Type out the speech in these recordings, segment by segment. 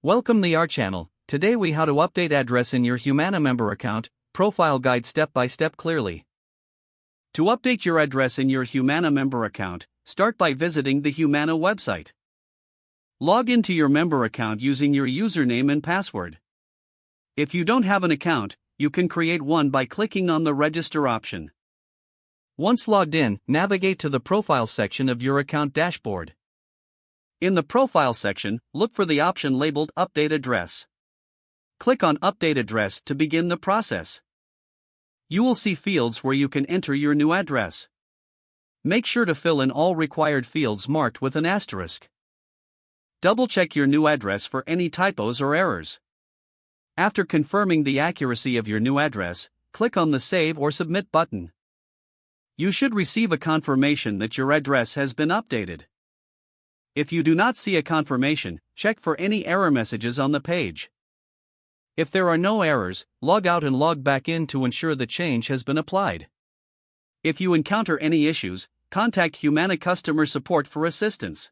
Welcome to our channel. Today we how to update address in your Humana member account, profile guide step by step clearly. To update your address in your Humana member account, start by visiting the Humana website. Log into your member account using your username and password. If you don't have an account, you can create one by clicking on the register option. Once logged in, navigate to the profile section of your account dashboard. In the Profile section, look for the option labeled Update Address. Click on Update Address to begin the process. You will see fields where you can enter your new address. Make sure to fill in all required fields marked with an asterisk. Double-check your new address for any typos or errors. After confirming the accuracy of your new address, click on the Save or Submit button. You should receive a confirmation that your address has been updated. If you do not see a confirmation, check for any error messages on the page. If there are no errors, log out and log back in to ensure the change has been applied. If you encounter any issues, contact Humana customer support for assistance.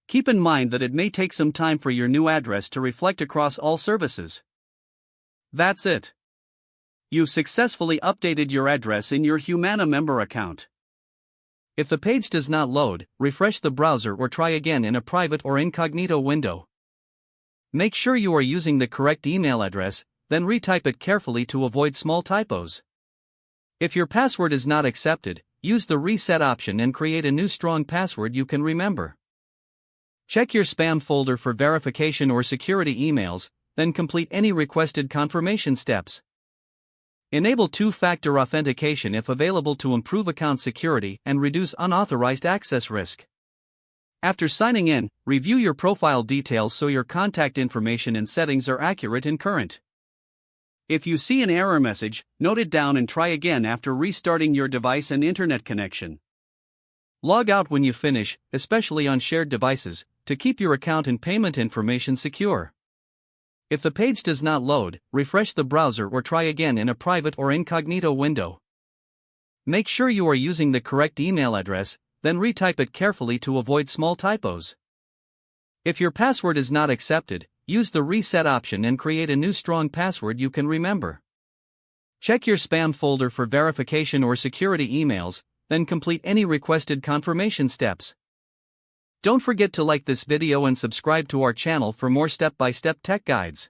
Keep in mind that it may take some time for your new address to reflect across all services. That's it. You've successfully updated your address in your Humana member account. If the page does not load, refresh the browser or try again in a private or incognito window. Make sure you are using the correct email address, then retype it carefully to avoid small typos. If your password is not accepted, use the reset option and create a new strong password you can remember. Check your spam folder for verification or security emails, then complete any requested confirmation steps. Enable two-factor authentication if available to improve account security and reduce unauthorized access risk. After signing in, review your profile details so your contact information and settings are accurate and current. If you see an error message, note it down and try again after restarting your device and internet connection. Log out when you finish, especially on shared devices, to keep your account and payment information secure. If the page does not load, refresh the browser or try again in a private or incognito window. Make sure you are using the correct email address, then retype it carefully to avoid small typos. If your password is not accepted, use the reset option and create a new strong password you can remember. Check your spam folder for verification or security emails, then complete any requested confirmation steps. Don't forget to like this video and subscribe to our channel for more step-by-step tech guides.